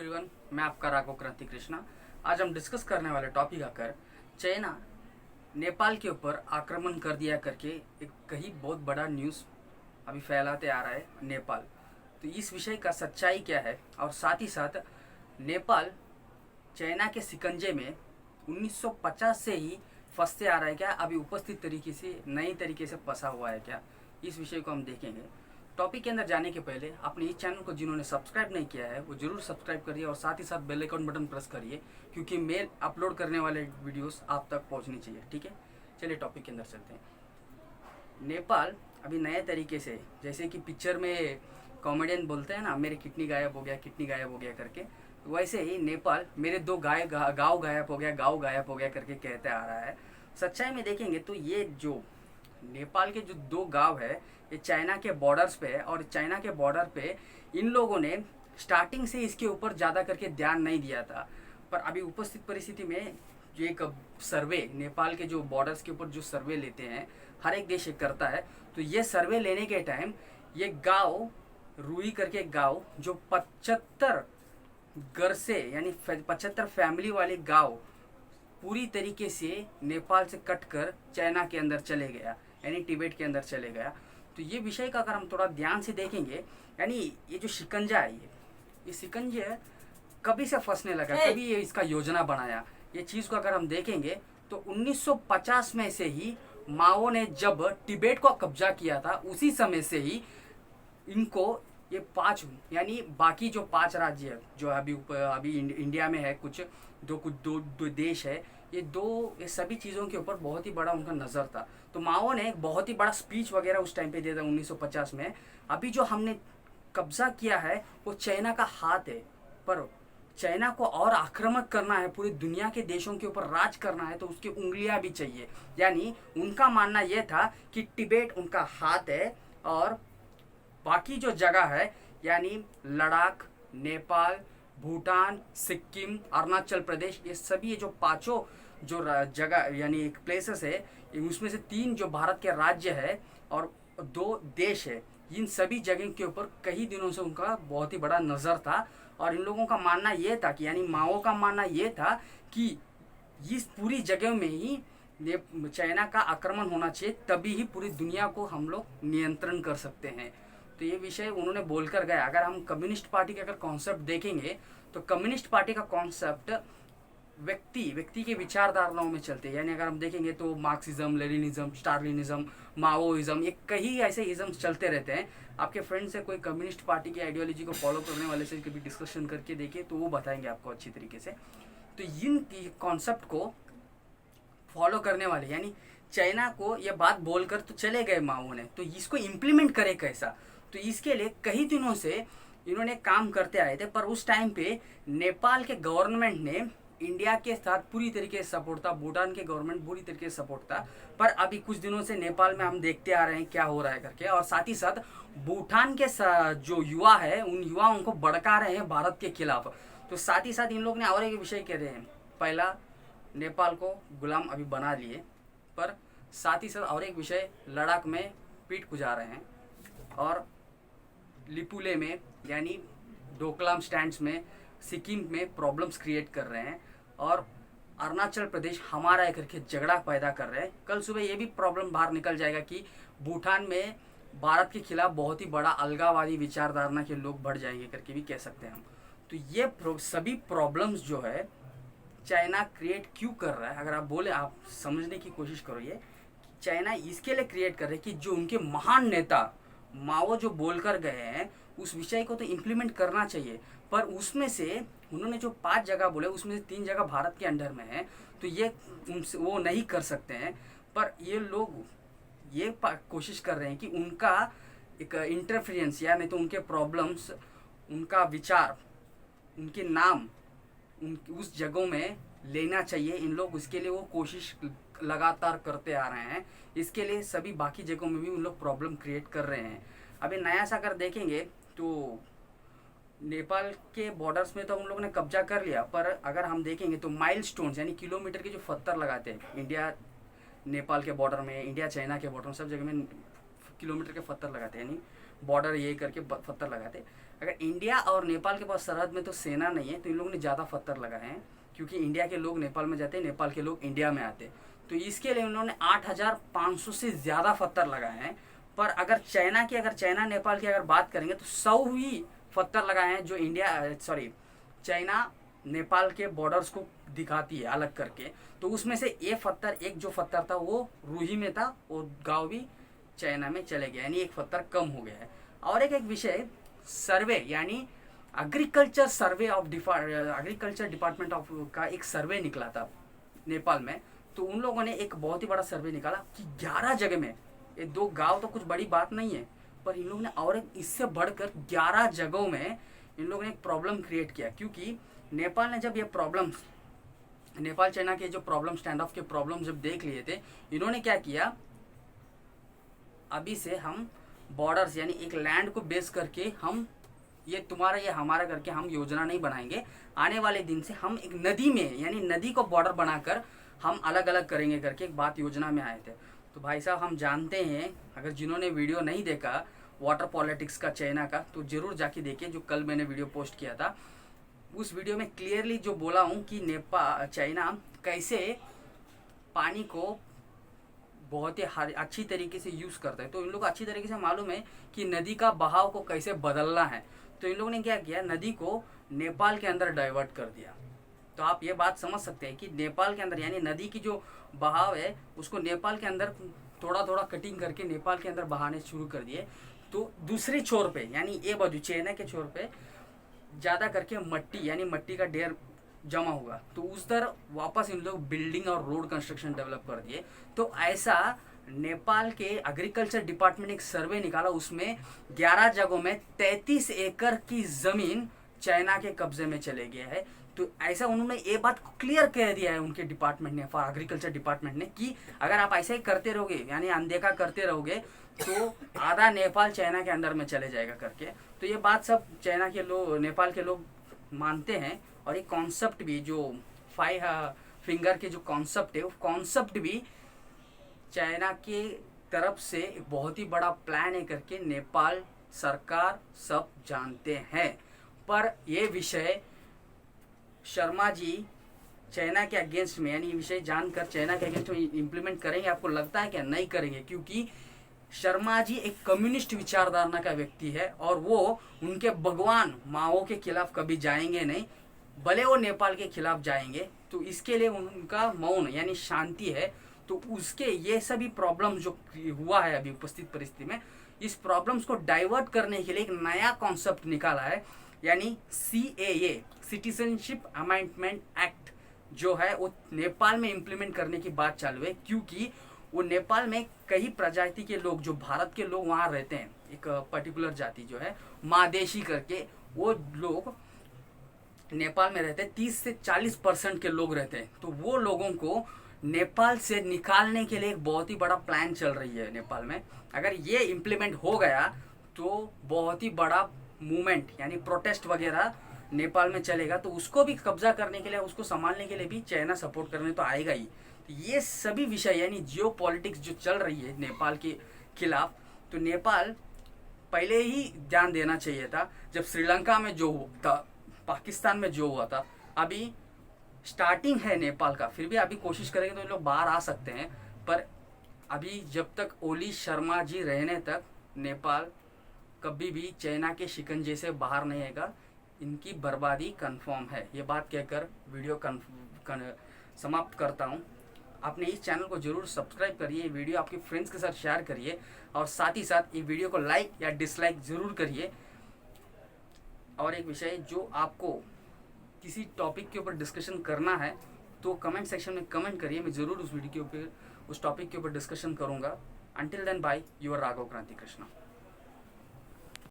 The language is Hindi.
एवरीवन, मैं आपका राघव क्रांति कृष्णा। आज हम डिस्कस करने वाले टॉपिक आकर चाइना नेपाल के ऊपर आक्रमण कर दिया करके एक कहीं बहुत बड़ा न्यूज़ अभी फैलाते आ रहा है नेपाल। तो इस विषय का सच्चाई क्या है और साथ ही साथ नेपाल चाइना के शिकंजे में 1950 से ही फंसते आ रहा है क्या, अभी उपस्थित तरीके से नई तरीके से फंसा हुआ है क्या, इस विषय को हम देखेंगे। टॉपिक के अंदर जाने के पहले अपने इस चैनल को जिन्होंने सब्सक्राइब नहीं किया है वो जरूर सब्सक्राइब करिए और साथ ही साथ बेल आइकन बटन प्रेस करिए, क्योंकि मैं अपलोड करने वाले वीडियोस आप तक पहुंचनी चाहिए। ठीक है, चलिए टॉपिक के अंदर चलते हैं। नेपाल अभी नए तरीके से, जैसे कि पिक्चर में कॉमेडियन बोलते हैं ना, मेरे किडनी गायब हो गया, किडनी गायब हो गया करके, वैसे ही नेपाल मेरे दो गाँव गायब हो गया, गाँव गायब हो गया करके कहते आ रहा है। सच्चाई में देखेंगे तो ये जो नेपाल के जो दो गांव है ये चाइना के बॉर्डर्स पे है, और चाइना के बॉर्डर पे इन लोगों ने स्टार्टिंग से इसके ऊपर ज़्यादा करके ध्यान नहीं दिया था। पर अभी उपस्थित परिस्थिति में जो एक सर्वे, नेपाल के जो बॉर्डर्स के ऊपर जो सर्वे लेते हैं, हर एक देश एक करता है, तो ये सर्वे लेने के टाइम ये गाँव रूई करके गाँव जो 75 घर से यानी 75 फैमिली वाले गाँव पूरी तरीके से नेपाल से कट कर चाइना के अंदर चले गया, यानी तिब्बत के अंदर चले गया। तो ये विषय का अगर हम थोड़ा ध्यान से देखेंगे, यानी ये जो शिकंजा है, ये शिकंजे कभी से फंसने लगा, कभी ये इसका योजना बनाया, ये चीज़ को अगर हम देखेंगे तो 1950 में से ही माओ ने जब तिब्बत को कब्जा किया था, उसी समय से ही इनको ये 5 यानी बाकी जो 5 राज्य है जो अभी इंडिया में है, कुछ दो देश है, ये सभी चीज़ों के ऊपर बहुत ही बड़ा उनका नज़र था। तो माओ ने एक बहुत ही बड़ा स्पीच वगैरह उस टाइम पे दिया था 1950 में। अभी जो हमने कब्जा किया है वो चाइना का हाथ है, पर चाइना को और आक्रामक करना है, पूरी दुनिया के देशों के ऊपर राज करना है, तो उसकी उंगलियां भी चाहिए। यानी उनका मानना यह था कि तिब्बत उनका हाथ है और बाकी जो जगह है यानी लद्दाख, नेपाल, भूटान, सिक्किम, अरुणाचल प्रदेश, ये सभी जो 5 जो जगह यानी एक प्लेसेस है, उसमें से 3 जो भारत के राज्य है और 2 देश है, इन सभी जगह के ऊपर कई दिनों से उनका बहुत ही बड़ा नज़र था। और इन लोगों का मानना ये था कि यानी माओ का मानना ये था कि इस पूरी जगह में ही चाइना का आक्रमण होना चाहिए, तभी ही पूरी दुनिया को हम लोग नियंत्रण कर सकते हैं। तो ये विषय उन्होंने बोलकर गए। अगर हम कम्युनिस्ट पार्टी का अगर कॉन्सेप्ट देखेंगे तो कम्युनिस्ट पार्टी का कॉन्सेप्ट व्यक्ति के विचारधाराओं में चलते हैं। यानी अगर हम देखेंगे तो मार्क्सिज्म, लेनिनिज्म, स्टालिनिज्म, माओइज्म, ये कई ऐसे इज्म्स चलते रहते हैं। आपके फ्रेंड से कोई कम्युनिस्ट पार्टी की आइडियोलॉजी को फॉलो करने वाले से कभी डिस्कशन करके देखिए तो वो बताएंगे आपको अच्छी तरीके से। तो इन कॉन्सेप्ट को फॉलो करने वाले यानी चाइना को ये बात बोलकर तो चले गए माओ ने, तो इसको इम्प्लीमेंट करे कैसा, तो इसके लिए कई दिनों से इन्होंने काम करते आए थे। पर उस टाइम पे नेपाल के गवर्नमेंट ने इंडिया के साथ पूरी तरीके से सपोर्ट था, भूटान के गवर्नमेंट पूरी तरीके से सपोर्ट था। पर अभी कुछ दिनों से नेपाल में हम देखते आ रहे हैं क्या हो रहा है करके, और साथ ही साथ भूटान के जो युवा है उन युवाओं को भड़का रहे हैं भारत के खिलाफ। तो साथ ही साथ इन लोग ने और एक विषय कह रहे हैं, पहला नेपाल को गुलाम अभी बना लिए, पर साथ ही साथ और एक विषय लद्दाख में पीठ गुजार रहे हैं, और लिपुले में यानी डोकलाम स्टैंड्स में सिक्किम में प्रॉब्लम्स क्रिएट कर रहे हैं, और अरुणाचल प्रदेश हमारा है करके झगड़ा पैदा कर रहे हैं। कल सुबह ये भी प्रॉब्लम बाहर निकल जाएगा कि भूटान में भारत के खिलाफ बहुत ही बड़ा अलगाववादी विचारधारा के लोग बढ़ जाएंगे करके भी कह सकते हैं हम। तो ये सभी प्रॉब्लम्स जो है चाइना क्रिएट क्यों कर रहा है, अगर आप बोले, आप समझने की कोशिश करो, ये चाइना इसके लिए क्रिएट कर रहे हैं कि जो उनके महान नेता माओ जो बोलकर गए हैं उस विषय को तो इम्प्लीमेंट करना चाहिए। पर उसमें से उन्होंने जो 5 जगह बोले उसमें से 3 जगह भारत के अंडर में है, तो ये वो नहीं कर सकते हैं। पर ये लोग ये कोशिश कर रहे हैं कि उनका एक इंटरफेरेंस या नहीं तो उनके प्रॉब्लम्स, उनका विचार, उनके नाम उस जगहों में लेना चाहिए। इन लोग उसके लिए वो कोशिश लगातार करते आ रहे हैं। इसके लिए सभी बाकी जगहों में भी उन लोग प्रॉब्लम क्रिएट कर रहे हैं। अभी नया सा अगर देखेंगे तो नेपाल के बॉर्डर्स में तो उन लोगों ने कब्जा कर लिया, पर अगर हम देखेंगे तो माइलस्टोन्स यानी किलोमीटर के जो पत्थर लगाते हैं, इंडिया नेपाल के बॉर्डर में, इंडिया चाइना के बॉर्डर में, सब जगह में किलोमीटर के पत्थर लगाते हैं, यानी बॉर्डर ये करके पत्थर लगाते। अगर इंडिया और नेपाल के पास सरहद में तो सेना नहीं है, तो इन लोगों ने ज़्यादा पत्थर लगाए हैं, क्योंकि इंडिया के लोग नेपाल में जाते हैं, नेपाल के लोग इंडिया में आते, तो इसके लिए उन्होंने 8,500 से ज़्यादा पत्थर लगाए हैं। पर अगर चाइना नेपाल की अगर बात करेंगे तो 100 ही पत्थर लगाए हैं, जो चाइना नेपाल के बॉर्डर्स को दिखाती है अलग करके। तो उसमें से एक जो पत्थर था वो रूही में था, वो गाँव भी चाइना में चले गए, यानी एक पत्थर कम हो गया है। और एक विषय सर्वे, यानी एग्रीकल्चर डिपार्टमेंट ऑफ का एक सर्वे निकला था नेपाल में। तो उन लोगों ने एक बहुत ही बड़ा सर्वे निकाला कि 11 जगह में, ये 2 गांव तो कुछ बड़ी बात नहीं है, पर इन लोगों ने और एक इससे बढ़कर 11 जगहों में इन लोगों ने एक प्रॉब्लम क्रिएट किया। क्योंकि नेपाल ने जब ये प्रॉब्लम्स, नेपाल चाइना के जो प्रॉब्लम, स्टैंड ऑफ के प्रॉब्लम जब देख लिए थे, इन्होंने क्या किया, अभी से हम बॉर्डर्स यानी एक लैंड को बेस करके हम ये तुम्हारा ये हमारा करके हम योजना नहीं बनाएंगे। आने वाले दिन से हम एक नदी में, यानी नदी को बॉर्डर बनाकर हम अलग अलग करेंगे करके एक बात योजना में आए थे। तो भाई साहब हम जानते हैं, अगर जिन्होंने वीडियो नहीं देखा वाटर पॉलिटिक्स का चाइना का, तो जरूर जाके देखिए, जो कल मैंने वीडियो पोस्ट किया था। उस वीडियो में क्लियरली जो बोला हूँ कि चाइना कैसे पानी को बहुत ही अच्छी तरीके से यूज़ करता है। तो इन लोग को अच्छी तरीके से मालूम है कि नदी का बहाव को कैसे बदलना है। तो इन लोगों ने क्या किया, नदी को नेपाल के अंदर डाइवर्ट कर दिया। तो आप ये बात समझ सकते हैं कि नेपाल के अंदर, यानी नदी की जो बहाव है उसको नेपाल के अंदर थोड़ा थोड़ा कटिंग करके नेपाल के अंदर बहाने शुरू कर दिए। तो दूसरे छोर पे, यानी ये बाजू चाइना के छोर पे ज़्यादा करके मट्टी, यानी मट्टी का ढेर जमा हुआ, तो उस तरह वापस इन लोग बिल्डिंग और रोड कंस्ट्रक्शन डेवलप कर दिए। तो ऐसा नेपाल के एग्रीकल्चर डिपार्टमेंट ने एक सर्वे निकाला, उसमें 11 जगहों में 33 एकड़ की ज़मीन चाइना के कब्जे में चले गया है। तो ऐसा उन्होंने ये बात क्लियर कह दिया है उनके डिपार्टमेंट ने, फॉर एग्रीकल्चर डिपार्टमेंट ने, कि अगर आप ऐसे ही करते रहोगे, यानी अनदेखा करते रहोगे, तो आधा नेपाल चाइना के अंदर में चले जाएगा करके। तो ये बात सब चाइना के लोग, नेपाल के लोग मानते हैं। और ये कॉन्सेप्ट भी, जो 5 फिंगर के जो कॉन्सेप्ट है, वो कॉन्सेप्ट भी चाइना के तरफ से एक बहुत ही बड़ा प्लान है करके नेपाल सरकार सब जानते हैं। पर ये विषय शर्मा जी चाइना के अगेंस्ट में, यानी विषय जानकर चाइना के अगेंस्ट में इम्प्लीमेंट करेंगे, आपको लगता है क्या? नहीं करेंगे, क्योंकि शर्मा जी एक कम्युनिस्ट विचारधारा का व्यक्ति है और वो उनके भगवान माओ के खिलाफ कभी जाएंगे नहीं, भले वो नेपाल के खिलाफ जाएंगे। तो इसके लिए उनका मौन यानी शांति है। तो उसके ये सभी प्रॉब्लम जो हुआ है अभी उपस्थित परिस्थिति में, इस प्रॉब्लम्स को डाइवर्ट करने के लिए एक नया कॉन्सेप्ट निकाला है, यानी CAA, सिटीजनशिप अमेंडमेंट एक्ट, जो है वो नेपाल में इम्प्लीमेंट करने की बात चालू है। क्योंकि वो नेपाल में कई प्रजाति के लोग, जो भारत के लोग वहाँ रहते हैं, एक पर्टिकुलर जाति जो है मादेशी करके, वो लोग नेपाल में रहते हैं, 30 से 40% के लोग रहते हैं। तो वो लोगों को नेपाल से निकालने के लिए एक बहुत ही बड़ा प्लान चल रही है नेपाल में। अगर ये इम्प्लीमेंट हो गया तो बहुत ही बड़ा मूवमेंट यानी प्रोटेस्ट वगैरह नेपाल में चलेगा। तो उसको भी कब्जा करने के लिए, उसको संभालने के लिए भी चाइना सपोर्ट करने तो आएगा ही। तो ये सभी विषय यानी जियो पॉलिटिक्स जो चल रही है नेपाल के खिलाफ, तो नेपाल पहले ही ध्यान देना चाहिए था। जब श्रीलंका में जो था, पाकिस्तान में जो हुआ था, अभी स्टार्टिंग है नेपाल का, फिर भी अभी कोशिश करेंगे तो ये लोग बाहर आ सकते हैं। पर अभी जब तक ओली शर्मा जी रहने तक नेपाल कभी भी चाइना के शिकंजे से बाहर नहीं आएगा। इनकी बर्बादी कंफर्म है। ये बात कहकर वीडियो समाप्त करता हूँ। आपने इस चैनल को जरूर सब्सक्राइब करिए, वीडियो आपके फ्रेंड्स के साथ शेयर करिए और साथ ही साथ ये वीडियो को लाइक या डिसलाइक ज़रूर करिए। और एक विषय, जो आपको किसी टॉपिक के ऊपर डिस्कशन करना है तो कमेंट सेक्शन में कमेंट करिए, मैं ज़रूर उस वीडियो के ऊपर, उस टॉपिक के ऊपर डिस्कशन करूँगा। Until then bye, your Raghav Kranti Krishna.